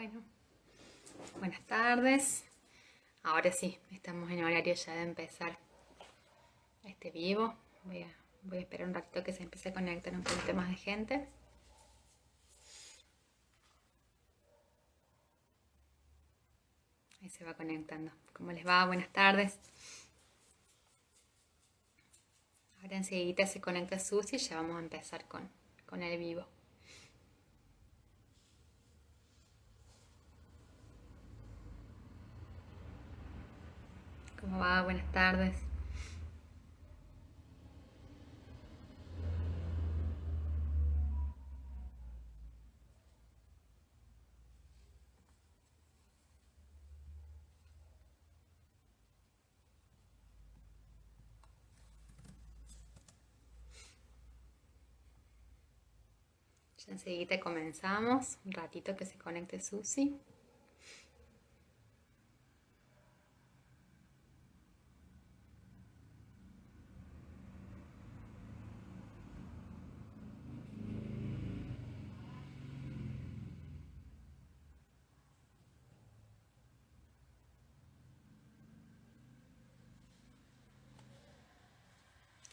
Bueno, buenas tardes. Ahora sí, estamos en horario ya de empezar este vivo. Voy a esperar un ratito que se empiece a conectar un poquito más de gente. Ahí se va conectando. ¿Cómo les va? Buenas tardes. Ahora enseguida se conecta Susi y ya vamos a empezar con el vivo. ¿Cómo va? Buenas tardes. Ya enseguida comenzamos. Un ratito que se conecte Susi.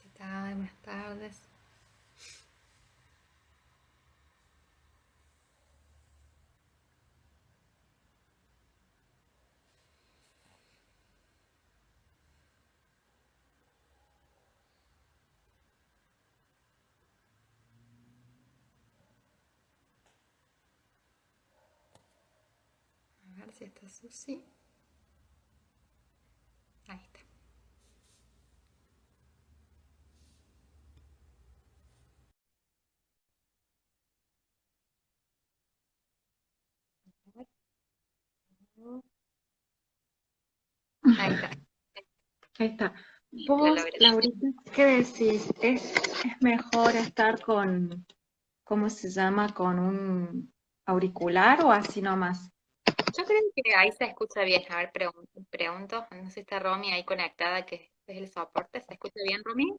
¿Qué tal? Buenas tardes. A ver si está Susi. Ahí está. Ahí está. Ahí está. Lo Vos, logré. Laurita, ¿qué decís? ¿Es mejor estar con, ¿cómo se llama? ¿Con un auricular o así nomás? Yo creo que ahí se escucha bien. A ver, pregunto. No sé si está Romy ahí conectada, que es el soporte. ¿Se escucha bien, Romy?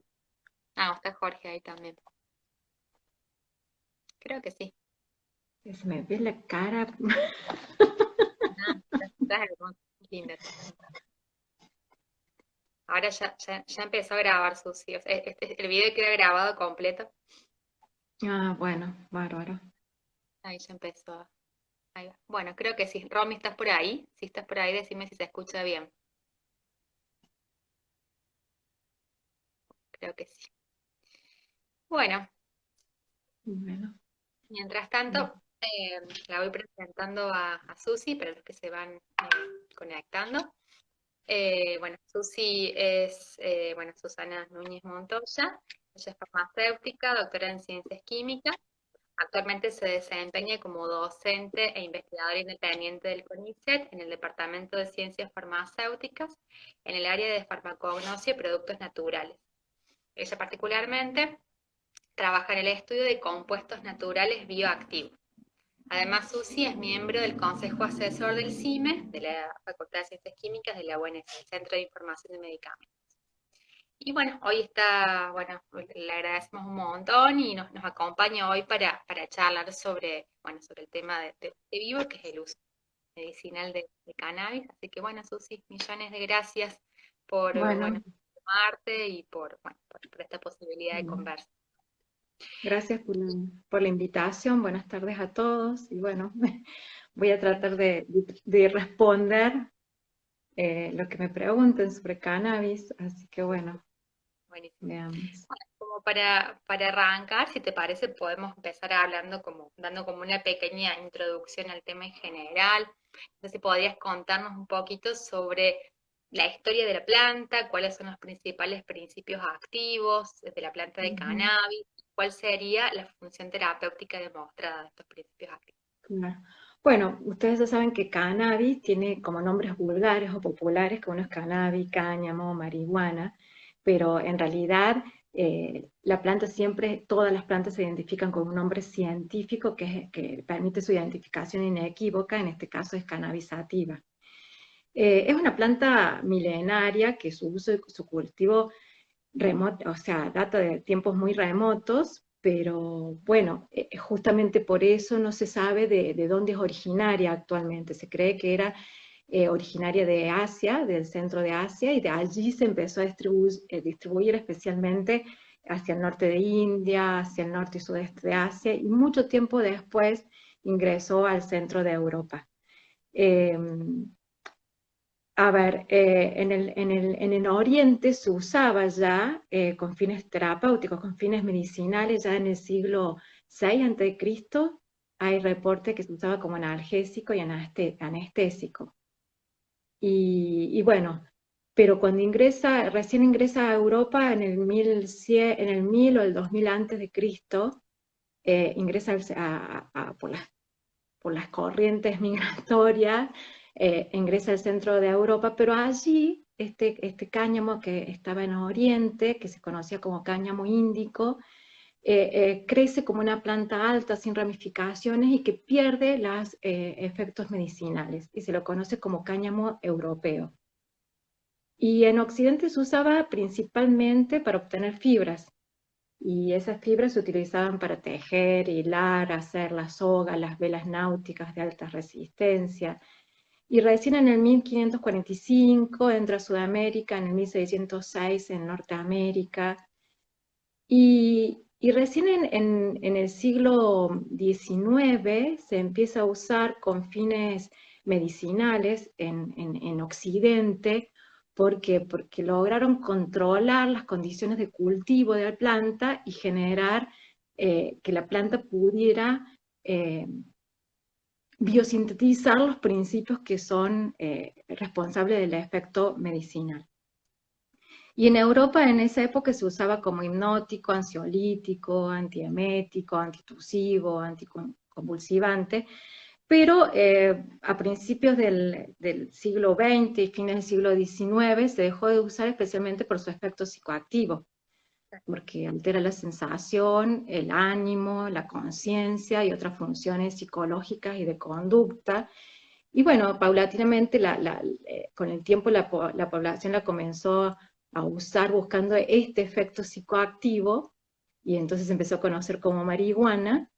Ah, está Jorge ahí también. Creo que sí. Que se me ve la cara. Ah, está hermoso. Linda. Ahora ya empezó a grabar Susi. O sea, el video queda grabado completo. Ah, bueno, bárbaro. Ahí ya empezó. Ahí va. Bueno, creo que sí. Romy, ¿estás por ahí? Si estás por ahí, decime si se escucha bien. Creo que sí. Bueno, Bueno, mientras tanto, la voy presentando a Susi para los que se van conectando. Bueno, Susi es, bueno, Susana Núñez Montoya. Ella es farmacéutica, doctora en ciencias químicas. Actualmente se desempeña como docente e investigadora independiente del CONICET en el Departamento de Ciencias Farmacéuticas en el área de farmacognosia y productos naturales. Ella particularmente trabaja en el estudio de compuestos naturales bioactivos. Además, Susi es miembro del Consejo Asesor del CIME, de la Facultad de Ciencias Químicas de la UNS, Centro de Información de Medicamentos. Y bueno, hoy está, bueno, le agradecemos un montón y nos acompaña hoy para charlar sobre, bueno, sobre el tema de vivo, que es el uso medicinal de cannabis. Así que bueno, Susi, millones de gracias por, bueno, bueno, sumarte y por, bueno, por esta posibilidad de bueno. conversar. Gracias por la invitación. Buenas tardes a todos. Y bueno, voy a tratar de responder lo que me pregunten sobre cannabis. Así que bueno, Buenísimo. veamos. Bueno, como para arrancar, si te parece, podemos empezar hablando como, dando como una pequeña introducción al tema en general. No sé si podrías contarnos un poquito sobre la historia de la planta, cuáles son los principales principios activos de la planta de Ujú. cannabis, cuál sería la función terapéutica demostrada de estos principios activos. Claro. Bueno, ustedes ya saben que cannabis tiene como nombres vulgares o populares, que uno es cannabis, cáñamo, marihuana, pero en realidad la planta siempre, todas las plantas se identifican con un nombre científico que permite su identificación inequívoca, en este caso es cannabis sativa. Es una planta milenaria que su uso y su cultivo remoto, o sea, data de tiempos muy remotos, pero bueno, justamente por eso no se sabe de dónde es originaria actualmente. Se cree que era originaria de Asia, del centro de Asia, y de allí se empezó a distribuir especialmente hacia el norte de India, hacia el norte y sudeste de Asia, y mucho tiempo después ingresó al centro de Europa. Eh, a ver, en el oriente se usaba ya con fines terapéuticos, con fines medicinales, ya en el siglo VI a.C. hay reportes que se usaba como analgésico y anestésico. Y bueno, pero cuando recién ingresa a Europa en el 1100, en el 1000 o el 2000 antes de Cristo, ingresa por las corrientes migratorias, ingresa al centro de Europa, pero allí este cáñamo que estaba en Oriente, que se conocía como cáñamo índico, crece como una planta alta sin ramificaciones y que pierde los efectos medicinales y se lo conoce como cáñamo europeo. Y en Occidente se usaba principalmente para obtener fibras, y esas fibras se utilizaban para tejer, hilar, hacer las sogas, las velas náuticas de alta resistencia. Y recién en el 1545 entra a Sudamérica, en el 1606 en Norteamérica, y recién en el siglo XIX se empieza a usar con fines medicinales en Occidente. ¿Por qué? Porque lograron controlar las condiciones de cultivo de la planta y generar que la planta pudiera eh, biosintetizar los principios que son responsables del efecto medicinal. Y en Europa en esa época se usaba como hipnótico, ansiolítico, antiemético, antitusivo, anticonvulsivante, pero a principios del siglo XX y fines del siglo XIX se dejó de usar especialmente por su efecto psicoactivo, porque altera la sensación, el ánimo, la conciencia y otras funciones psicológicas y de conducta. Y bueno, paulatinamente con el tiempo la población la comenzó a usar buscando este efecto psicoactivo, y entonces se empezó a conocer como marihuana,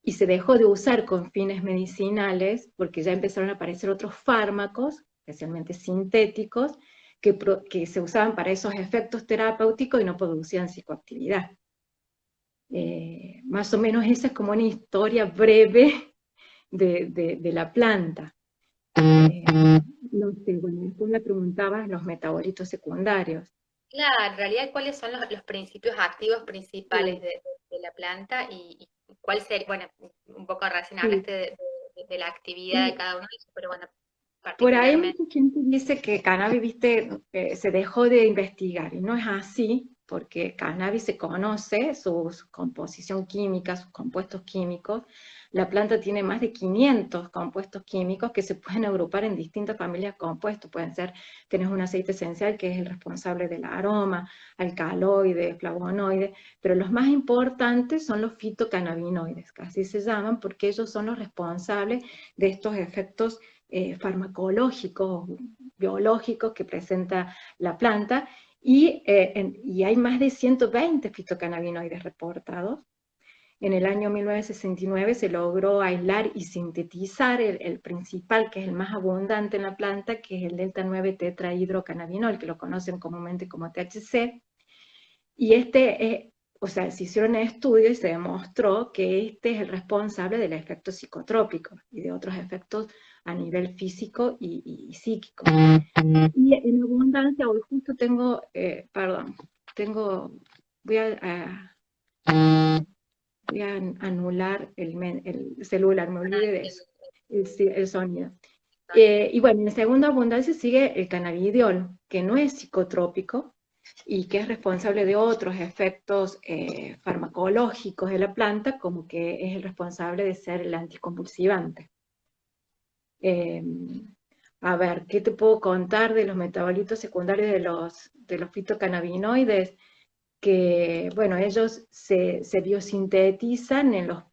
y se dejó de usar con fines medicinales porque ya empezaron a aparecer otros fármacos, especialmente sintéticos, que se usaban para esos efectos terapéuticos y no producían psicoactividad. Más o menos esa es como una historia breve de la planta. No sé, bueno, después me preguntabas los metabolitos secundarios. Claro, en realidad, ¿cuáles son los principios activos principales Sí, de la planta y cuál sería, bueno, un poco recién sí. hablaste de la actividad de Y cada uno de ellos, pero bueno, por ahí particularmente. mucha gente dice que cannabis, viste, se dejó de investigar, y no es así, porque cannabis se conoce, su composición química, sus compuestos químicos. La planta tiene más de 500 compuestos químicos que se pueden agrupar en distintas familias de compuestos. Pueden ser, tenés un aceite esencial que es el responsable del aroma, alcaloides, flavonoides, pero los más importantes son los fitocannabinoides, que así se llaman, porque ellos son los responsables de estos efectos farmacológicos, biológicos que presenta la planta, y hay más de 120 fitocannabinoides reportados. En el año 1969 se logró aislar y sintetizar el principal, que es el más abundante en la planta, que es el delta 9 tetrahidrocannabinol, que lo conocen comúnmente como THC, y o sea, se hicieron estudios y se demostró que este es el responsable del efecto psicotrópico y de otros efectos a nivel físico y psíquico. Y en abundancia, hoy justo perdón, voy voy a anular el celular, me olvidé de eso, el sonido. Y bueno, en segunda abundancia sigue el cannabidiol, que no es psicotrópico y que es responsable de otros efectos farmacológicos de la planta, como que es el responsable de ser el anticonvulsivante. Eh, a ver, ¿qué te puedo contar de los metabolitos secundarios de los fitocannabinoides? Que, bueno, ellos se biosintetizan en los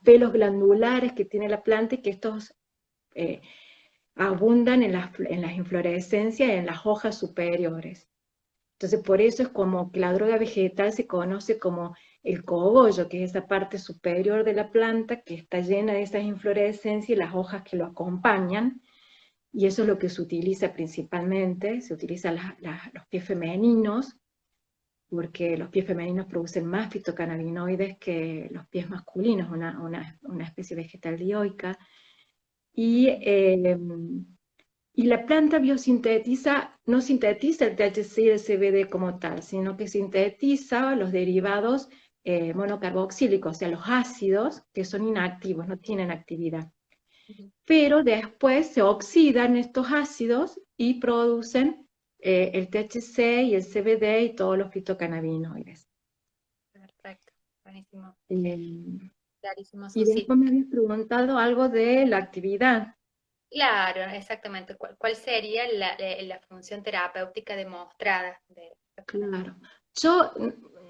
pelos glandulares que tiene la planta, y que estos eh, abundan en las inflorescencias y en las hojas superiores. Entonces, por eso es como que la droga vegetal se conoce como el cogollo, que es esa parte superior de la planta que está llena de esas inflorescencias y las hojas que lo acompañan, y eso es lo que se utiliza principalmente. Se utilizan los pies femeninos, porque los pies femeninos producen más fitocannabinoides que los pies masculinos, una especie vegetal dioica. Y, y la planta biosintetiza, no sintetiza el THC y el CBD como tal, sino que sintetiza los derivados monocarboxílicos, o sea, los ácidos que son inactivos, no tienen actividad. Pero después se oxidan estos ácidos y producen el THC y el CBD y todos los fitocannabinoides. Perfecto, buenísimo. Eh, Clarísimo, y Susi. después me habías preguntado algo de la actividad. Claro, exactamente. ¿Cuál sería la función terapéutica demostrada de la cannabis? Claro. Yo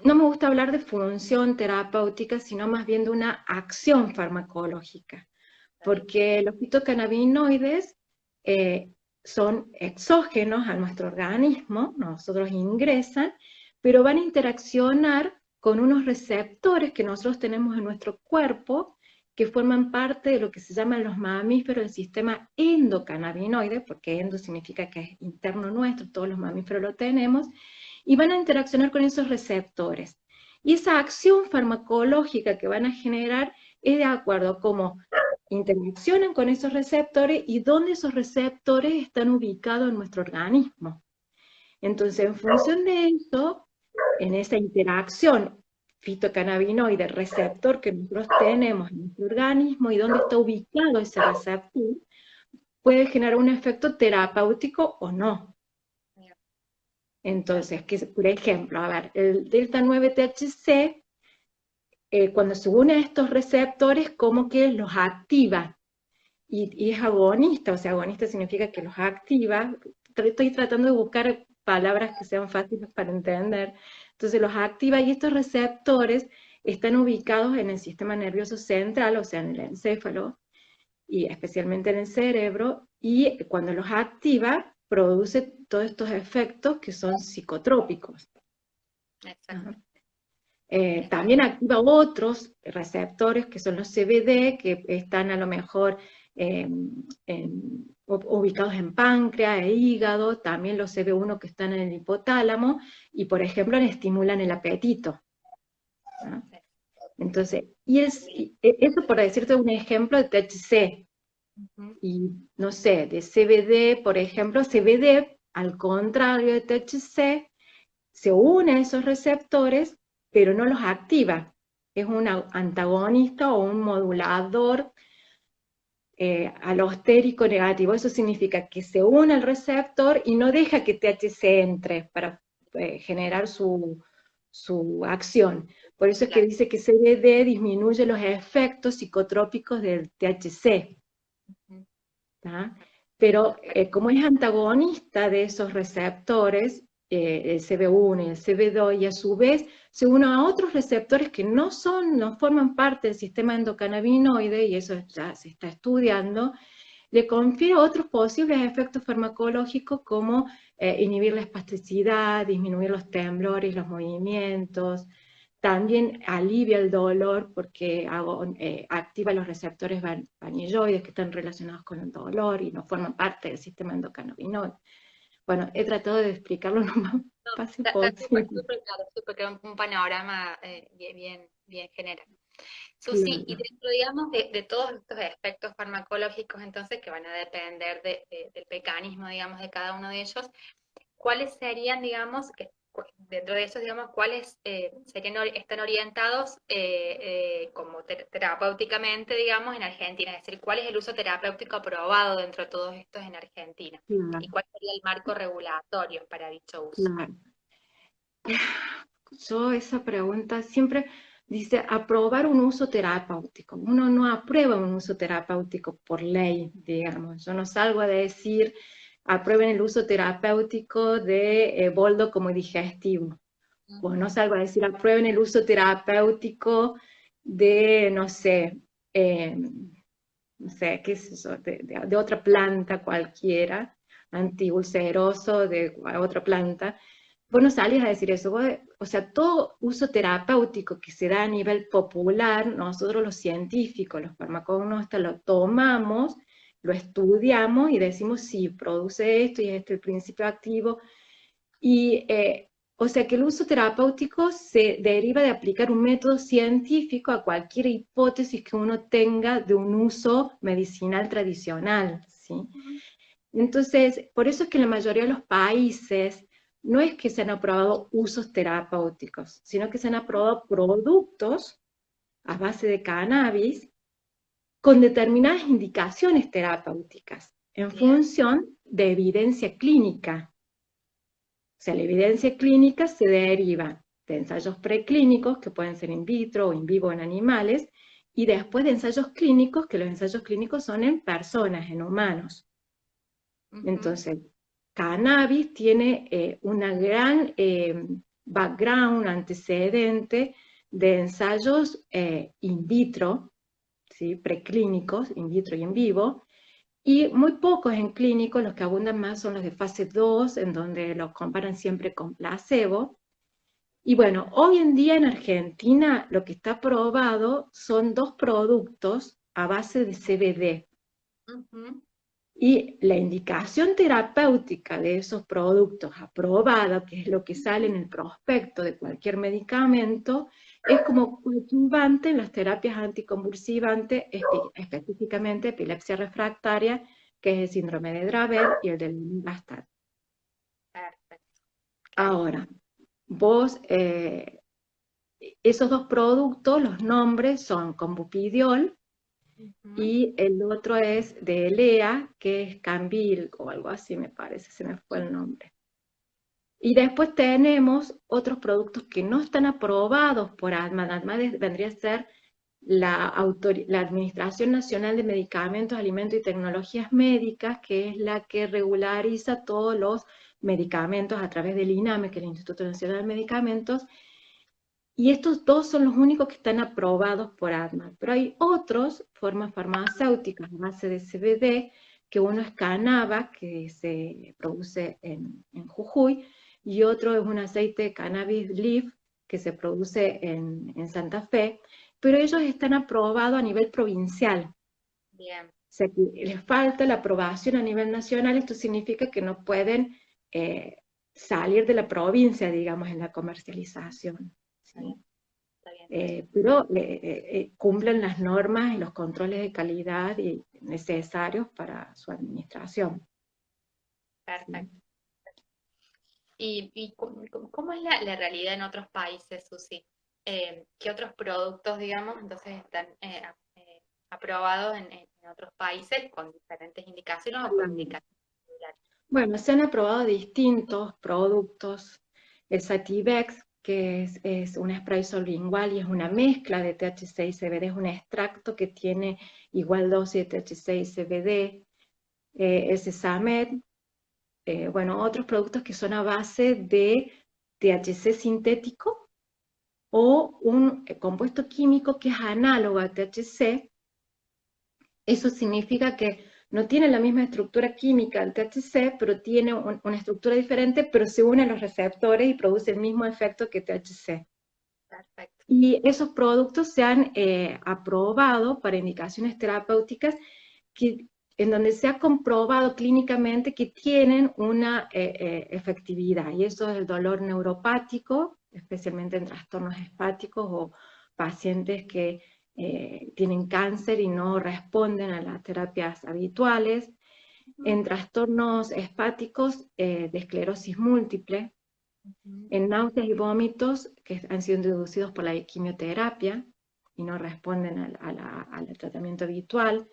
no me gusta hablar de función terapéutica, sino más bien de una acción farmacológica, ¿Está bien? porque los fitocannabinoides eh, son exógenos a nuestro organismo, nosotros ingresan, pero van a interaccionar con unos receptores que nosotros tenemos en nuestro cuerpo, que forman parte de lo que se llaman los mamíferos del sistema endocannabinoide, porque endo significa que es interno nuestro, todos los mamíferos lo tenemos, y van a interaccionar con esos receptores. Y esa acción farmacológica que van a generar es de acuerdo a cómo interaccionan con esos receptores y dónde esos receptores están ubicados en nuestro organismo. Entonces, en función de eso, en esa interacción fitocannabinoide-receptor que nosotros tenemos en nuestro organismo y dónde está ubicado ese receptor, puede generar un efecto terapéutico o no. Bien, claro. Entonces, que, por ejemplo, a ver, el delta 9 THC, cuando se une a estos receptores, como que los activa y es agonista, o sea, agonista significa que los activa. Estoy tratando de buscar palabras que sean fáciles para entender. Entonces los activa y estos receptores están ubicados en el sistema nervioso central, o sea, en el encéfalo, y especialmente en el cerebro, y cuando los activa, produce todos estos efectos que son psicotrópicos. Exacto. Ajá. Es- También activa otros receptores que son los CBD, que están a lo mejor ubicados en páncreas e hígado, también los CB1 que están en el hipotálamo, y por ejemplo estimulan el apetito, ¿no? Entonces, eso por decirte un ejemplo de THC, Ujú. y no sé, de CBD, por ejemplo, CBD, al contrario de THC, se une a esos receptores, pero no los activa. Es un antagonista o un modulador alostérico negativo. Eso significa que se une al receptor y no deja que THC entre para generar su acción. Por eso es que Claro. dice que CBD disminuye los efectos psicotrópicos del THC. Ujú. ¿Tá? Pero Perfecto. como es antagonista de esos receptores, el CB1 y el CB2, y a su vez se une a otros receptores que no forman parte del sistema endocannabinoide, y eso ya se está estudiando, le confiere otros posibles efectos farmacológicos como inhibir la espasticidad, disminuir los temblores, los movimientos, también alivia el dolor porque activa los receptores vanilloides que están relacionados con el dolor y no forman parte del sistema endocannabinoide. Bueno, he tratado de explicarlo lo más No, fácil está súper, posible. súper claro, súper claro, un panorama bien general. Susi, y Claro. dentro, digamos, de todos estos aspectos farmacológicos, entonces, que van a depender del mecanismo, digamos, de cada uno de ellos, ¿cuáles serían, digamos, dentro de esos, digamos, cuáles están orientados como terapéuticamente, digamos, en Argentina? Es decir, ¿cuál es el uso terapéutico aprobado dentro de todos estos en Argentina? ¿Y Claro, cuál sería el marco regulatorio para dicho uso? claro. Yo esa pregunta siempre dice aprobar un uso terapéutico. Uno no aprueba un uso terapéutico por ley, digamos. Yo no salgo a decir aprueben el uso terapéutico de boldo como digestivo. O no Ujú. salgo a decir aprueben el uso terapéutico de, eh, no sé, qué sé yo, de otra planta cualquiera, antiulceroso de otra planta. vos no salís a decir eso, o sea, todo uso terapéutico que se da a nivel popular, nosotros los científicos, los farmacognostas, lo tomamos, lo estudiamos y decimos si produce esto y este es el principio activo. Y, o sea que el uso terapéutico se deriva de aplicar un método científico a cualquier hipótesis que uno tenga de un uso medicinal tradicional, ¿sí? Ujú. Entonces, por eso es que en la mayoría de los países no es que se han aprobado usos terapéuticos, sino que se han aprobado productos a base de cannabis con determinadas indicaciones terapéuticas en Bien. función de evidencia clínica. O sea, la evidencia clínica se deriva de ensayos preclínicos, que pueden ser in vitro o in vivo en animales, y después de ensayos clínicos, que los ensayos clínicos son en personas, en humanos. Ujú. Entonces, cannabis tiene una gran background, antecedente de ensayos in vitro, ¿sí? Preclínicos, in vitro y en vivo, y muy pocos en clínico, los que abundan más son los de fase 2, en donde los comparan siempre con placebo. Y bueno, hoy en día en Argentina lo que está aprobado son dos productos a base de CBD. Ujú. Y la indicación terapéutica de esos productos aprobada, que es lo que sale en el prospecto de cualquier medicamento, es como coadyuvante en las terapias anticonvulsivantes, específicamente epilepsia refractaria, que es el síndrome de Dravet y el del Lennox-Gastaut. Perfecto, clarísimo. Ahora, vos, esos dos productos, los nombres son Combupidiol Ujú. y el otro es de Elea, que es Cambil o algo así me parece, se me fue el nombre. Y después tenemos otros productos que no están aprobados por ADMA. ADMA vendría a ser la Administración Nacional de Medicamentos, Alimentos y Tecnologías Médicas, que es la que regulariza todos los medicamentos a través del INAME, que es el Instituto Nacional de Medicamentos, y estos dos son los únicos que están aprobados por ADMA. Pero hay otros, formas farmacéuticas a base de CBD, que uno es Canaba, que se produce en Jujuy, y otro es un aceite de cannabis leaf, que se produce en Santa Fe, pero ellos están aprobados a nivel provincial. Bien, O sea, que les falta la aprobación a nivel nacional, esto significa que no pueden eh, salir de la provincia, digamos, en la comercialización, está bien, ¿sí? está bien. Pero cumplen las normas y los controles de calidad necesarios para su administración. ¿Sí? Perfecto. ¿Y cómo es la realidad en otros países, Susi? ¿Qué otros productos, digamos, entonces están aprobados en otros países con diferentes indicaciones o con indicaciones similares? Bueno, se han aprobado distintos productos. El Sativex, que es un spray sublingual y es una mezcla de THC y CBD, es un extracto que tiene igual dosis de THC y CBD. El Sesamet, bueno, otros productos que son a base de THC sintético o un compuesto químico que es análogo a THC. Eso significa que no tiene la misma estructura química del THC, pero tiene una estructura diferente, pero se unen los receptores y produce el mismo efecto que THC. Perfecto. Y esos productos se han aprobado para indicaciones terapéuticas que, en donde se ha comprobado clínicamente que tienen una efectividad, y eso es el dolor neuropático, especialmente en trastornos hepáticos o pacientes que tienen cáncer y no responden a las terapias habituales, Ujú. en trastornos hepáticos de esclerosis múltiple, Ujú. en náuseas y vómitos que han sido inducidos por la quimioterapia y no responden al tratamiento habitual,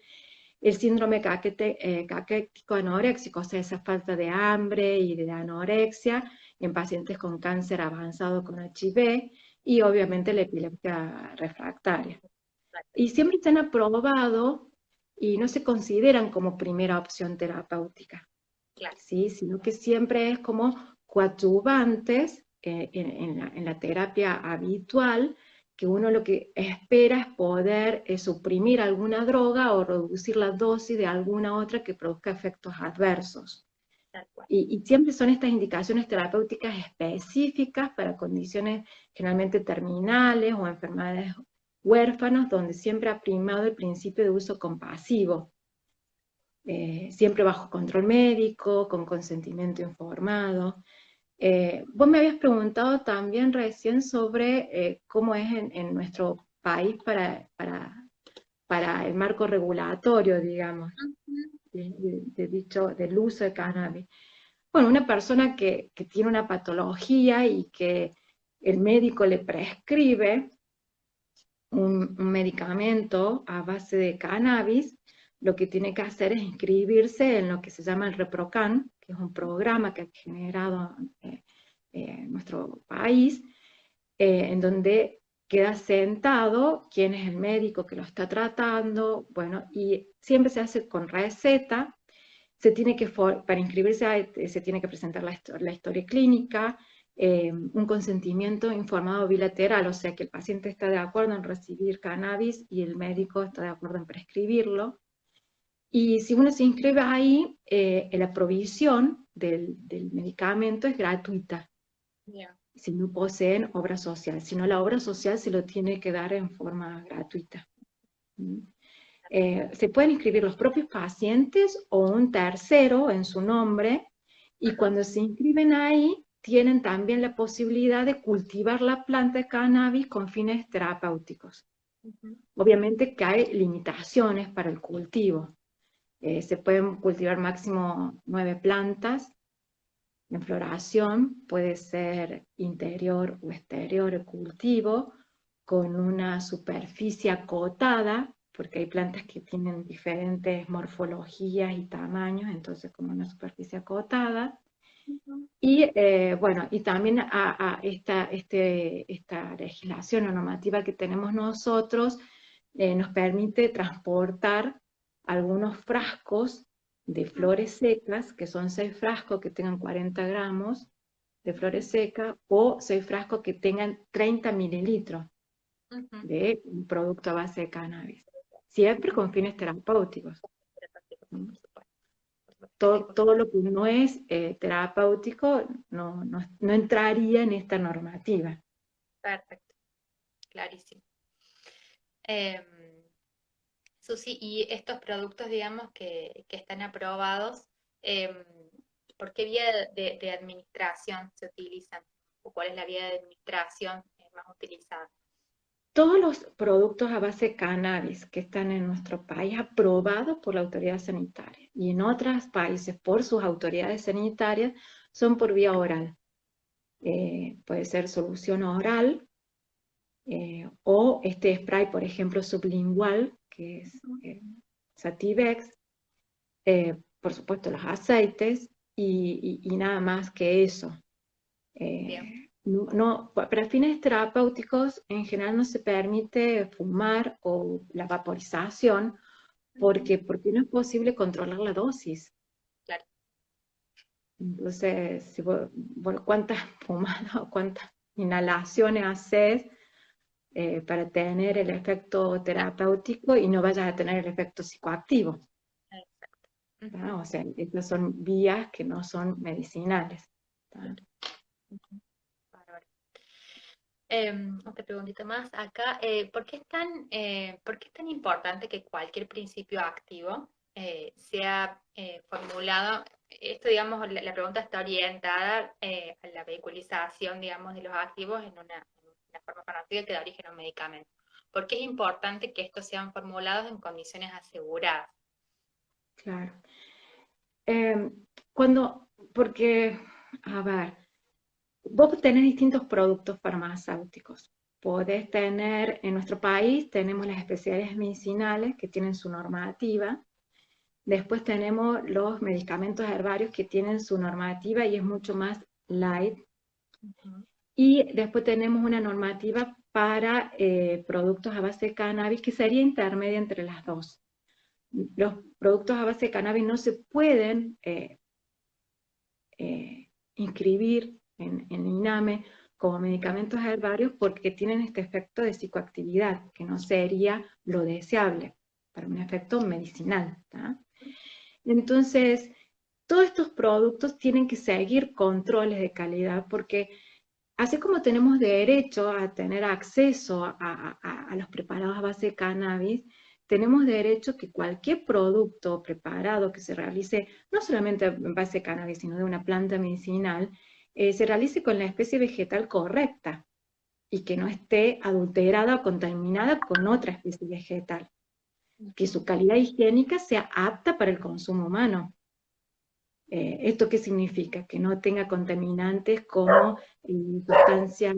el síndrome caquético anoréxico, o sea, esa falta de hambre y de anorexia en pacientes con cáncer avanzado con HIV, y obviamente la epilepsia refractaria. Y siempre están aprobados y no se consideran como primera opción terapéutica, Claro, ¿sí? Sino que siempre es como coadyuvantes en la terapia habitual, que uno lo que espera es poder suprimir alguna droga o reducir la dosis de alguna otra que produzca efectos adversos. tal cual. Y siempre son estas indicaciones terapéuticas específicas para condiciones generalmente terminales o enfermedades huérfanas, donde siempre ha primado el principio de uso compasivo, siempre bajo control médico, con consentimiento informado. Vos me habías preguntado también recién sobre cómo es en nuestro país para el marco regulatorio, digamos, Ujú. del uso de cannabis. Bueno, una persona que tiene una patología y que el médico le prescribe un medicamento a base de cannabis, lo que tiene que hacer es inscribirse en lo que se llama el ReproCan, que es un programa que ha generado nuestro país, en donde queda sentado quién es el médico que lo está tratando, bueno, y siempre se hace con receta. Para inscribirse se tiene que presentar la historia clínica, un consentimiento informado bilateral, o sea que el paciente está de acuerdo en recibir cannabis y el médico está de acuerdo en prescribirlo. Y si uno se inscribe ahí, la provisión del medicamento es gratuita, Yeah. si no poseen obra social. Si no, la obra social se lo tiene que dar en forma gratuita. Se pueden inscribir los propios pacientes o un tercero en su nombre, y Ajá. cuando se inscriben ahí, tienen también la posibilidad de cultivar la planta de cannabis con fines terapéuticos. Ujú. Obviamente que hay limitaciones para el cultivo. Se pueden cultivar máximo 9 plantas en floración, puede ser interior o exterior el cultivo, con una superficie acotada, porque hay plantas que tienen diferentes morfologías y tamaños, entonces con una superficie acotada. Ujú. Y bueno, y también esta legislación o normativa que tenemos nosotros nos permite transportar algunos frascos de flores secas, que son 6 frascos que tengan 40 gramos de flores secas, o 6 frascos que tengan 30 mililitros Ujú. de un producto a base de cannabis, siempre con fines terapéuticos. Terapéutico, sí, ¿Mm? por supuesto. Por supuesto. Todo lo que no es terapéutico no entraría en esta normativa. Perfecto, clarísimo. Em, Susi, y estos productos, digamos, que están aprobados, em, ¿por qué vía de administración se utilizan? ¿O cuál es la vía de administración más utilizada? Todos los productos a base de cannabis que están en nuestro país aprobados por la autoridad sanitaria y en otros países por sus autoridades sanitarias son por vía oral. Puede ser solución oral o este spray, por ejemplo, sublingual, que es Ujú. Sativex, por supuesto los aceites y nada más que eso. Bien. Para fines terapéuticos en general no se permite fumar o la vaporización Ujú. porque no es posible controlar la dosis. Claro. Entonces, si bueno, ¿cuántas fumadas o cuántas inhalaciones haces para tener el efecto Claro. terapéutico y no vayas a tener el efecto psicoactivo? Exacto. ¿Tá? Ujú. O sea, estas son vías que no son medicinales. ¿Tá? Claro. Ujú. Bárbaro. Otra preguntita más acá. ¿Por qué es tan importante que cualquier principio activo sea formulado? Esto, digamos, la pregunta está orientada a la vehiculización, digamos, de los activos en una forma farmacéutica que da origen a un medicamento. ¿Por qué es importante que estos sean formulados en condiciones aseguradas? Claro. Eh, porque, a ver, vos tenés distintos productos farmacéuticos. Podés tener, en nuestro país tenemos las especialidades medicinales que tienen su normativa. Después tenemos los medicamentos herbarios que tienen su normativa y es mucho más light. Ujú. Y después tenemos una normativa para productos a base de cannabis que sería intermedia entre las dos. Los productos a base de cannabis no se pueden inscribir en INAME como medicamentos herbarios porque tienen este efecto de psicoactividad, que no sería lo deseable para un efecto medicinal. ¿Tá? Entonces, Todos estos productos tienen que seguir controles de calidad porque así como tenemos derecho a tener acceso a los preparados a base de cannabis, tenemos derecho que cualquier producto preparado que se realice, no solamente en base de cannabis, sino de una planta medicinal, se realice con la especie vegetal correcta y que no esté adulterada o contaminada con otra especie vegetal, que su calidad higiénica sea apta para el consumo humano. ¿Esto qué significa? Que no tenga contaminantes como sustancias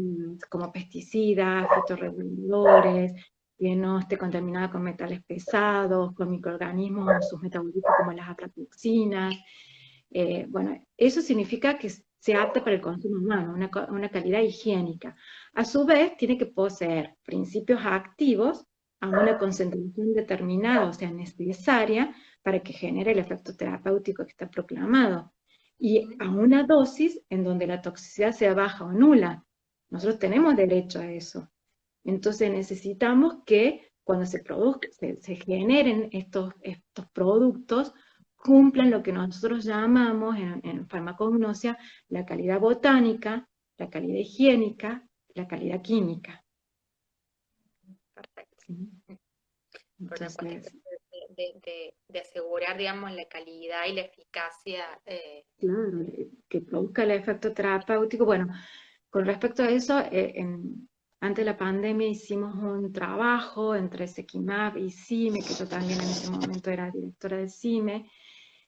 como pesticidas, fitorreguladores, que no esté contaminada con metales pesados, con microorganismos o sus metabolitos como las aflatoxinas. Bueno, eso significa que sea apta para el consumo humano, una calidad higiénica. A su vez, tiene que poseer principios activos a una concentración determinada, o sea, necesaria, para que genere el efecto terapéutico que está proclamado. Y a una dosis en donde la toxicidad sea baja o nula. Nosotros tenemos derecho a eso. Entonces necesitamos que cuando se generen estos productos, cumplan lo que nosotros llamamos en farmacognosia la calidad botánica, la calidad higiénica, la calidad química. Perfecto. ¿Sí? Por una cuestión Entonces, de asegurar, digamos, la calidad y la eficacia. claro, que produzca el efecto terapéutico. Bueno, con respecto a eso, antes de la pandemia hicimos un trabajo entre Sequimab y CIME, que yo también en ese momento era directora de CIME,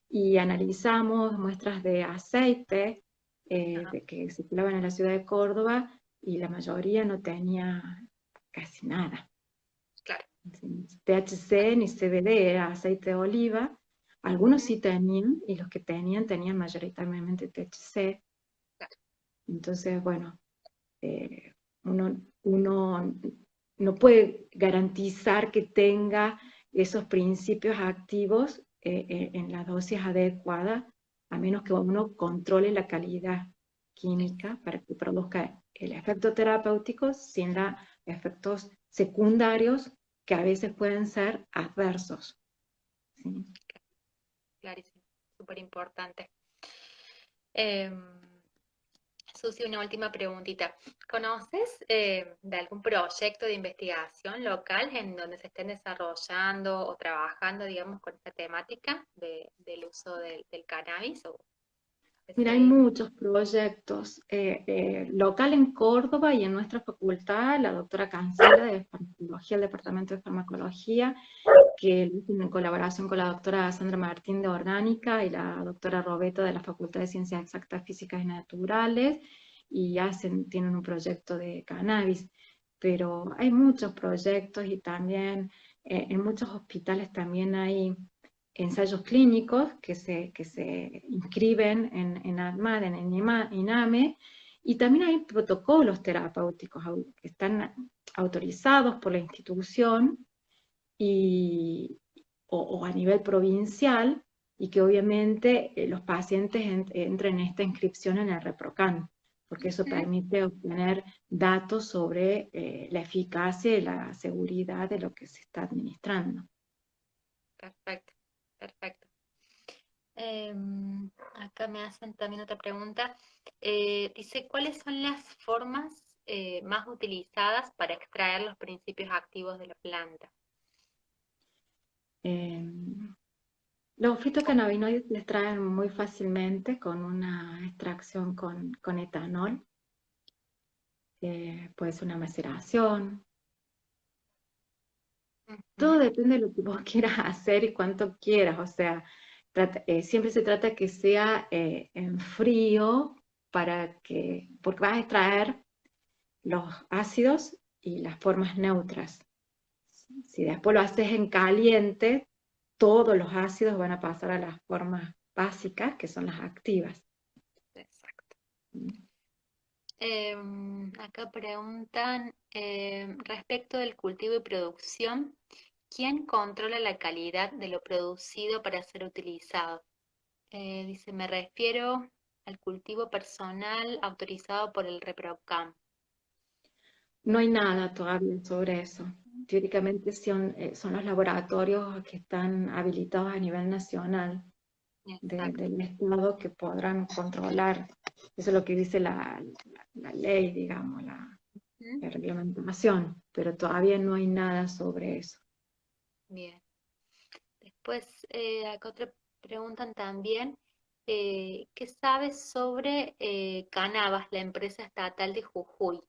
y analizamos muestras de aceite Ajá, que circulaban en la ciudad de Córdoba y la mayoría no tenía casi nada. claro. THC ni CBD, era aceite de oliva. Algunos Ujú, sí tenían, y los que tenían mayoritariamente THC. claro. Entonces, bueno, eh, uno no puede garantizar que tenga esos principios activos en la dosis adecuada, a menos que uno controle la calidad química para que produzca el efecto terapéutico sin los efectos secundarios que a veces pueden ser adversos. ¿Sí? Clarísimo, súper importante. Eh, Susi, una última preguntita. ¿Conoces de algún proyecto de investigación local en donde se estén desarrollando o trabajando, digamos, con esta temática del uso del cannabis? O Mira, si hay hay... muchos proyectos local en Córdoba y en nuestra facultad, la doctora Cancela de Farmacología, el Departamento de Farmacología, que lo hacen en colaboración con la doctora Sandra Martín de Orgánica y la doctora Roberto de la Facultad de Ciencias Exactas, Físicas y Naturales, y tienen un proyecto de cannabis. Pero hay muchos proyectos y también en muchos hospitales también hay ensayos clínicos que se inscriben en ARMAD, en INAME, y también hay protocolos terapéuticos que están autorizados por la institución y, o a nivel provincial, y que obviamente los pacientes entren en esta inscripción en el ReproCan, porque eso Ujú, permite obtener datos sobre la eficacia y la seguridad de lo que se está administrando. perfecto, perfecto. Acá me hacen también otra pregunta. Dice, ¿cuáles son las formas más utilizadas para extraer los principios activos de la planta? Eh, los fitocannabinoides se extraen muy fácilmente con una extracción con etanol, puede ser una maceración. Todo Ujú, depende de lo que vos quieras hacer y cuánto quieras. O sea, siempre se trata que sea en frío porque vas a extraer los ácidos y las formas neutras. Si después lo haces en caliente, todos los ácidos van a pasar a las formas básicas, que son las activas. exacto. Acá preguntan respecto del cultivo y producción, ¿quién controla la calidad de lo producido para ser utilizado? Dice, me refiero al cultivo personal autorizado por el ReproCam. No hay nada todavía sobre eso. Teóricamente son los laboratorios que están habilitados a nivel nacional. exacto. del Estado que podrán controlar. Eso es lo que dice la ley, digamos, ¿Mm? la reglamentación, pero todavía no hay nada sobre eso. Bien. Después, acá otra preguntan también, ¿qué sabes sobre Canavas, la empresa estatal de Jujuy?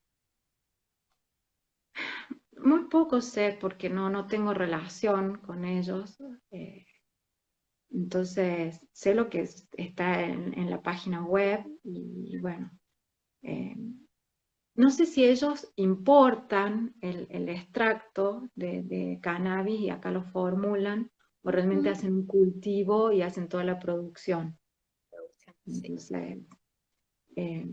Muy poco sé porque no tengo relación con ellos. eh, entonces, sé lo que está en la página web y bueno, eh, no sé si ellos importan el extracto de cannabis y acá lo formulan o realmente Ujú. hacen un cultivo y hacen toda la producción. Producción, sí. Entonces, eh,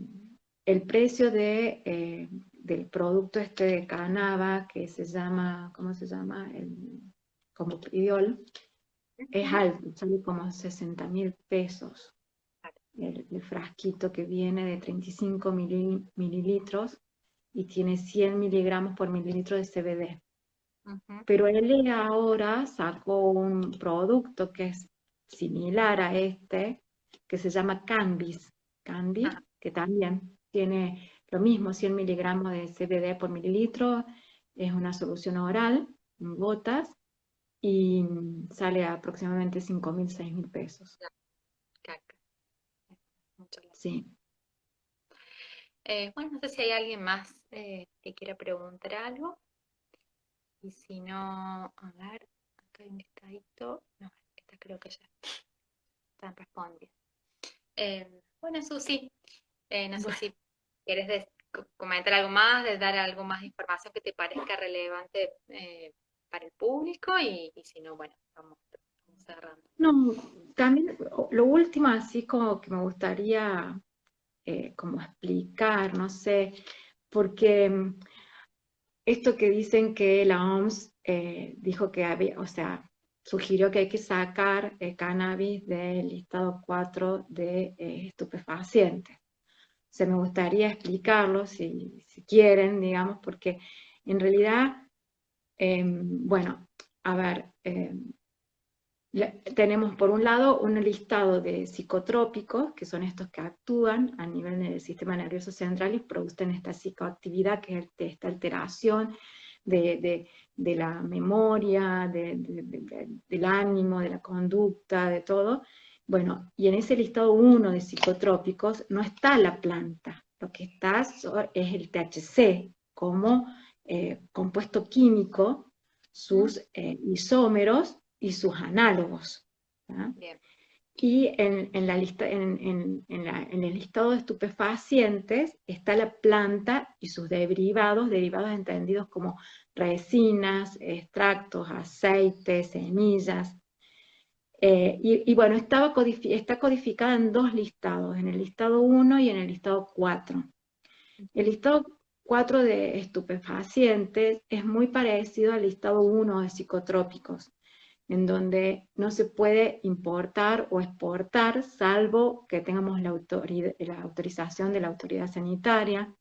el precio del producto este de cannabis que se llama, ¿cómo se llama? Como pridiol, es Ujú. alto, sale como 60.000 pesos el frasquito que viene de 35 mililitros y tiene 100 miligramos por mililitro de CBD. Ujú. Pero él ahora sacó un producto que es similar a este, que se llama Cannabis, Ajá, que también tiene lo mismo, 100 miligramos de CBD por mililitro, es una solución oral en gotas y sale a aproximadamente 5.000, 6.000 pesos. ya, caca. Muchas gracias. Sí. Bueno, no sé si hay alguien más que quiera preguntar algo. Y si no, a ver, acá hay un listadito. No, esta creo que ya están respondidas. Bueno, Susi, no sé Bueno, si quieres comentar algo más, de dar algo más de información que te parezca relevante para el público y si no, bueno, vamos cerrando. no, también lo último así como que me gustaría como explicar, no sé, porque esto que dicen que la OMS dijo que había, o sea, sugirió que hay que sacar cannabis del listado 4 de estupefacientes. O sea, me gustaría explicarlo si quieren, digamos, porque en realidad, bueno, a ver, tenemos por un lado un listado de psicotrópicos, que son estos que actúan a nivel del sistema nervioso central y producen esta psicoactividad, que es esta alteración de la memoria, del ánimo, de la conducta, de todo. Bueno, y en ese listado 1 de psicotrópicos no está la planta, lo que está es el THC como compuesto químico, ¿Mm? sus isómeros y sus análogos. ¿Ah? Bien, Y en el listado de estupefacientes está la planta y sus derivados entendidos como resinas, extractos, aceites, semillas. Y bueno, está codificada en dos listados, en el listado 1 y en el listado 4. El listado 4 de estupefacientes es muy parecido al listado 1 de psicotrópicos, en donde no se puede importar o exportar salvo que tengamos la autorización de la autoridad sanitaria.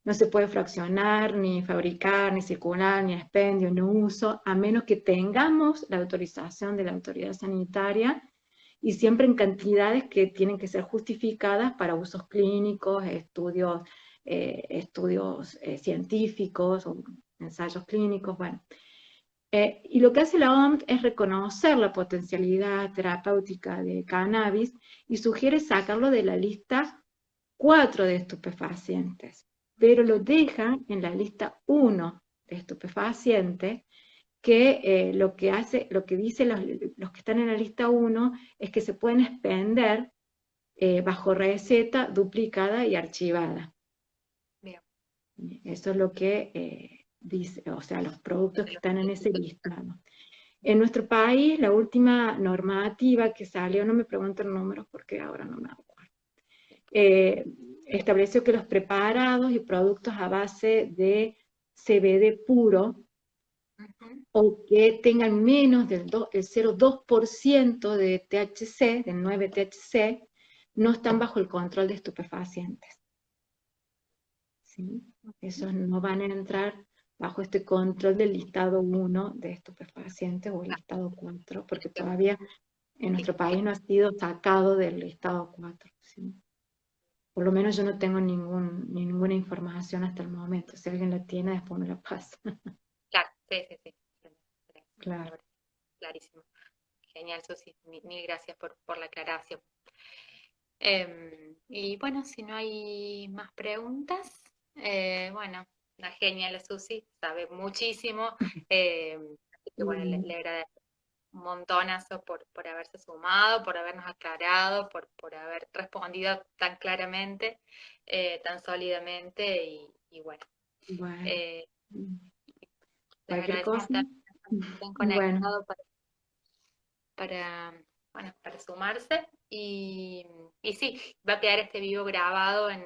No se puede fraccionar, ni fabricar, ni circular, ni expendio, ni uso, a menos que tengamos la autorización de la autoridad sanitaria y siempre en cantidades que tienen que ser justificadas para usos clínicos, estudios científicos o ensayos clínicos, bueno. Y lo que hace la OMS es reconocer la potencialidad terapéutica de cannabis y sugiere sacarlo de la lista 4 de estupefacientes, pero lo deja en la lista 1 de estupefacientes, que lo que dicen los que están en la lista 1 es que se pueden expender bajo receta duplicada y archivada. bien. Eso es lo que dice, o sea, los productos De que los están en ese requisitos. listado. En nuestro país, la última normativa que salió, no me pregunten números porque ahora no me acuerdo, eh, estableció que los preparados y productos a base de CBD puro Ujú. o que tengan menos el 0,2% de THC, del 9-THC, no están bajo el control de estupefacientes. ¿Sí? Esos no van a entrar bajo este control del listado 1 de estupefacientes o el Ah, listado 4, porque este, todavía en Sí, nuestro país no ha sido sacado del estado 4. ¿Sí? Por lo menos yo no tengo ninguna información hasta el momento. Si alguien la tiene, después me la pasa. claro, sí, sí, sí. Claro. Clarísimo. Genial, Susi. Mil gracias por la aclaración. Y bueno, si no hay más preguntas, bueno, la genial la Susi, sabe muchísimo. Así que bueno, le agradezco un montonazo por haberse sumado, por habernos aclarado, por haber respondido tan claramente, tan sólidamente y bueno, Bueno, eh, les cualquier agradecemos cosa. también que estén Bueno, conectados para, bueno, para sumarse. Y sí, va a quedar este vivo grabado en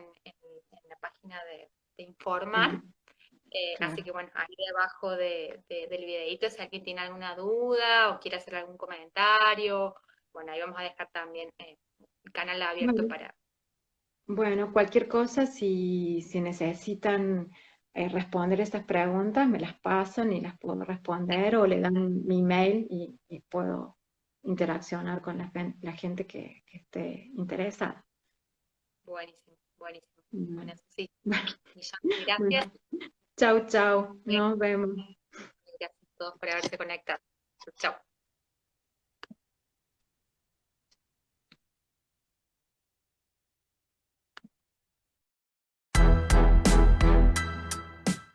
la página de Informar. en- Así claro. que bueno, ahí debajo del videito, si alguien tiene alguna duda o quiere hacer algún comentario, bueno, ahí vamos a dejar también el canal abierto Bueno, para... bueno, cualquier cosa, si necesitan responder estas preguntas, me las pasan y las puedo responder o le dan mi email y puedo interaccionar con la gente que esté interesada. Buenísimo, buenísimo. Bueno, Bueno, eso sí, millón de bueno, gracias. chau, chau, nos vemos. Gracias a todos por haberse conectado. Chao.